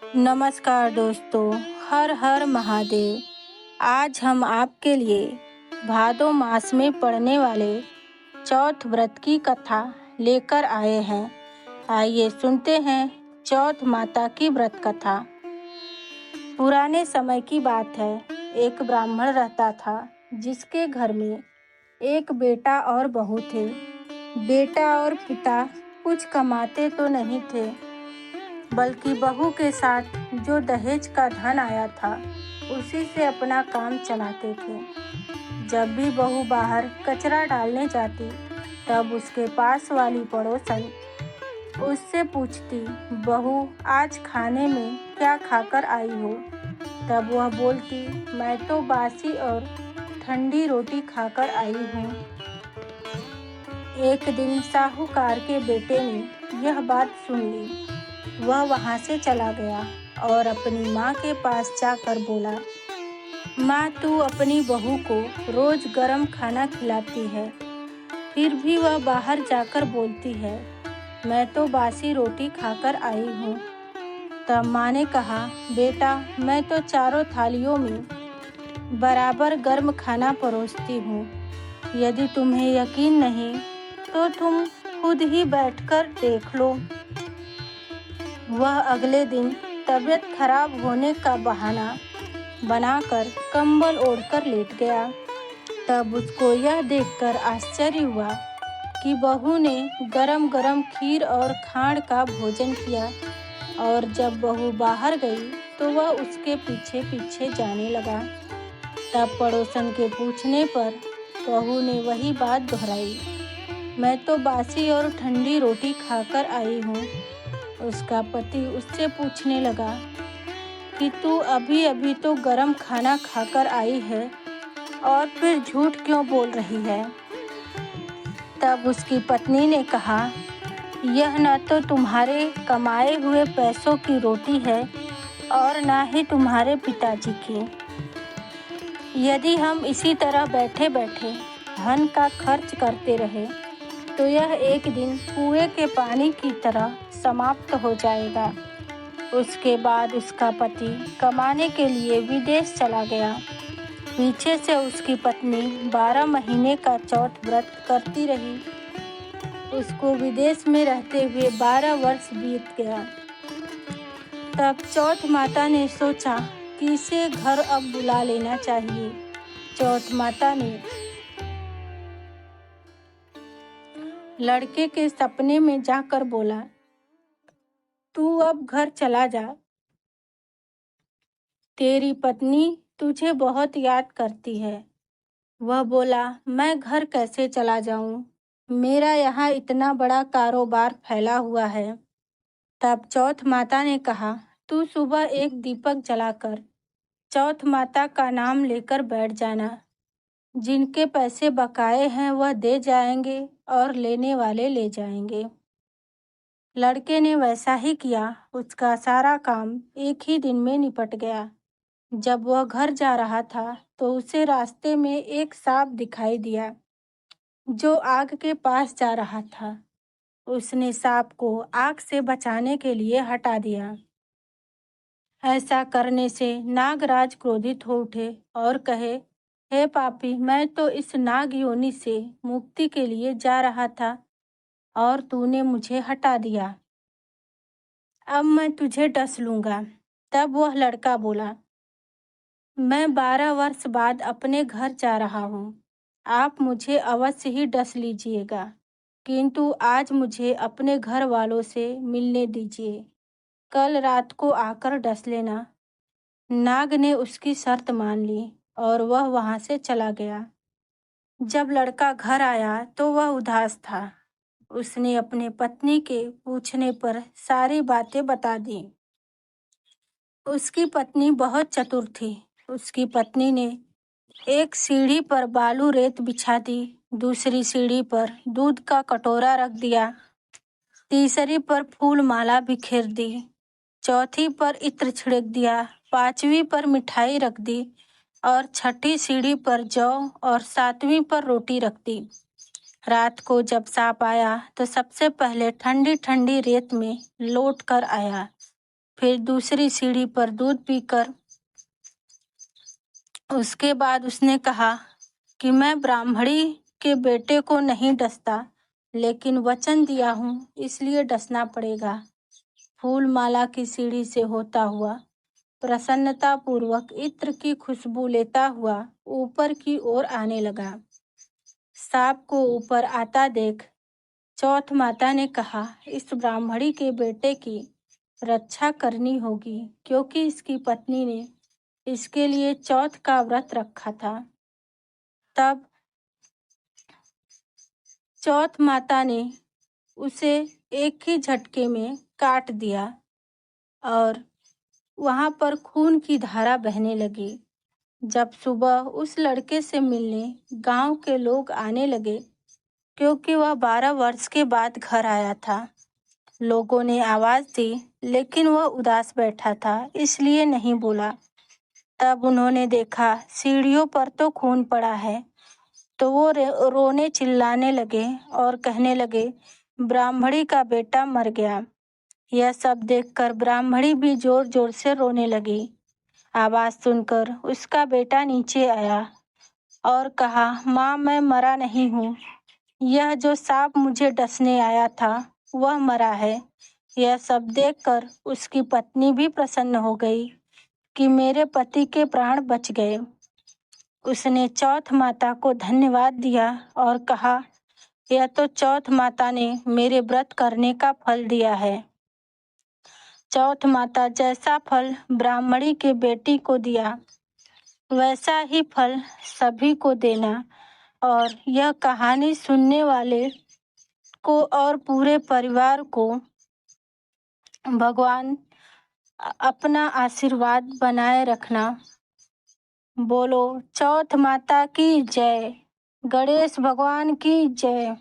नमस्कार दोस्तों, हर हर महादेव। आज हम आपके लिए भादो मास में पड़ने वाले चौथ व्रत की कथा लेकर आए हैं। आइए सुनते हैं चौथ माता की व्रत कथा। पुराने समय की बात है, एक ब्राह्मण रहता था जिसके घर में एक बेटा और बहू थे। बेटा और पिता कुछ कमाते तो नहीं थे, बल्कि बहू के साथ जो दहेज का धन आया था उसी से अपना काम चलाते थे। जब भी बहू बाहर कचरा डालने जाती तब उसके पास वाली पड़ोसन उससे पूछती, बहू आज खाने में क्या खाकर आई हो? तब वह बोलती, मैं तो बासी और ठंडी रोटी खाकर आई हूँ। एक दिन साहूकार के बेटे ने यह बात सुन ली। वह वहाँ से चला गया और अपनी माँ के पास जाकर बोला, माँ तू अपनी बहू को रोज गरम खाना खिलाती है, फिर भी वह बाहर जाकर बोलती है मैं तो बासी रोटी खाकर आई हूँ। तब माँ ने कहा, बेटा मैं तो चारों थालियों में बराबर गर्म खाना परोसती हूँ। यदि तुम्हें यकीन नहीं तो तुम खुद ही बैठकर देख लो। वह अगले दिन तबीयत खराब होने का बहाना बनाकर कंबल ओढ़कर लेट गया। तब उसको यह देखकर आश्चर्य हुआ कि बहू ने गरम गरम खीर और खांड का भोजन किया, और जब बहू बाहर गई तो वह उसके पीछे पीछे जाने लगा। तब पड़ोसन के पूछने पर बहू ने वही बात दोहराई, मैं तो बासी और ठंडी रोटी खाकर आई हूँ। उसका पति उससे पूछने लगा कि तू अभी अभी तो गरम खाना खाकर आई है और फिर झूठ क्यों बोल रही है? तब उसकी पत्नी ने कहा, यह न तो तुम्हारे कमाए हुए पैसों की रोटी है और न ही तुम्हारे पिताजी की। यदि हम इसी तरह बैठे बैठे धन का खर्च करते रहे तो यह एक दिन कुएं के पानी की तरह समाप्त हो जाएगा। उसके बाद उसका पति कमाने के लिए विदेश चला गया। पीछे से उसकी पत्नी 12 महीने का चौथ व्रत करती रही। उसको विदेश में रहते हुए 12 वर्ष बीत गया। तब चौथ माता ने सोचा कि इसे घर अब बुला लेना चाहिए। चौथ माता ने लड़के के सपने में जाकर बोला, तू अब घर चला जा, तेरी पत्नी तुझे बहुत याद करती है। वह बोला, मैं घर कैसे चला जाऊं? मेरा यहाँ इतना बड़ा कारोबार फैला हुआ है। तब चौथ माता ने कहा, तू सुबह एक दीपक जलाकर चौथ माता का नाम लेकर बैठ जाना। जिनके पैसे बकाए हैं वह दे जाएंगे और लेने वाले ले जाएंगे। लड़के ने वैसा ही किया। उसका सारा काम एक ही दिन में निपट गया। जब वह घर जा रहा था तो उसे रास्ते में एक सांप दिखाई दिया जो आग के पास जा रहा था। उसने सांप को आग से बचाने के लिए हटा दिया। ऐसा करने से नागराज क्रोधित हो उठे और कहे, हे पापी, मैं तो इस नाग योनि से मुक्ति के लिए जा रहा था और तूने मुझे हटा दिया। अब मैं तुझे डस लूंगा। तब वह लड़का बोला, मैं 12 वर्ष बाद अपने घर जा रहा हूँ। आप मुझे अवश्य ही डस लीजिएगा, किंतु आज मुझे अपने घर वालों से मिलने दीजिए। कल रात को आकर डस लेना। नाग ने उसकी शर्त मान ली और वह वहाँ से चला गया। जब लड़का घर आया तो वह उदास था। उसने अपने पत्नी के पूछने पर सारी बातें बता दी। उसकी पत्नी बहुत चतुर थी। उसकी पत्नी ने एक सीढ़ी पर बालू रेत बिछा दी, दूसरी सीढ़ी पर दूध का कटोरा रख दिया, तीसरी पर फूल माला बिखेर दी, चौथी पर इत्र छिड़क दिया, पांचवी पर मिठाई रख दी और छठी सीढ़ी पर जौ और सातवीं पर रोटी रख दी। रात को जब सांप आया तो सबसे पहले ठंडी ठंडी रेत में लौट कर आया। फिर दूसरी सीढ़ी पर दूध पीकर उसके बाद उसने कहा कि मैं ब्राह्मणी के बेटे को नहीं डसता, लेकिन वचन दिया हूँ इसलिए डसना पड़ेगा। फूल माला की सीढ़ी से होता हुआ प्रसन्नता पूर्वक इत्र की खुशबू लेता हुआ ऊपर की ओर आने लगा। सांप को ऊपर आता देख चौथ माता ने कहा, इस ब्राह्मणी के बेटे की रक्षा करनी होगी, क्योंकि इसकी पत्नी ने इसके लिए चौथ का व्रत रखा था। तब चौथ माता ने उसे एक ही झटके में काट दिया और वहां पर खून की धारा बहने लगी। जब सुबह उस लड़के से मिलने गांव के लोग आने लगे, क्योंकि वह 12 वर्ष के बाद घर आया था। लोगों ने आवाज दी, लेकिन वह उदास बैठा था, इसलिए नहीं बोला। तब उन्होंने देखा सीढ़ियों पर तो खून पड़ा है, तो वो रोने चिल्लाने लगे और कहने लगे, ब्राह्मणी का बेटा मर गया। यह सब देखकर ब्राह्मणी भी जोर जोर से रोने लगी। आवाज सुनकर उसका बेटा नीचे आया और कहा, माँ, मैं मरा नहीं हूँ। यह जो सांप मुझे डसने आया था वह मरा है। यह सब देखकर उसकी पत्नी भी प्रसन्न हो गई कि मेरे पति के प्राण बच गए। उसने चौथ माता को धन्यवाद दिया और कहा, यह तो चौथ माता ने मेरे व्रत करने का फल दिया है। चौथ माता जैसा फल ब्राह्मणी के बेटी को दिया, वैसा ही फल सभी को देना। और यह कहानी सुनने वाले को और पूरे परिवार को भगवान अपना आशीर्वाद बनाए रखना। बोलो चौथ माता की जय, गणेश भगवान की जय।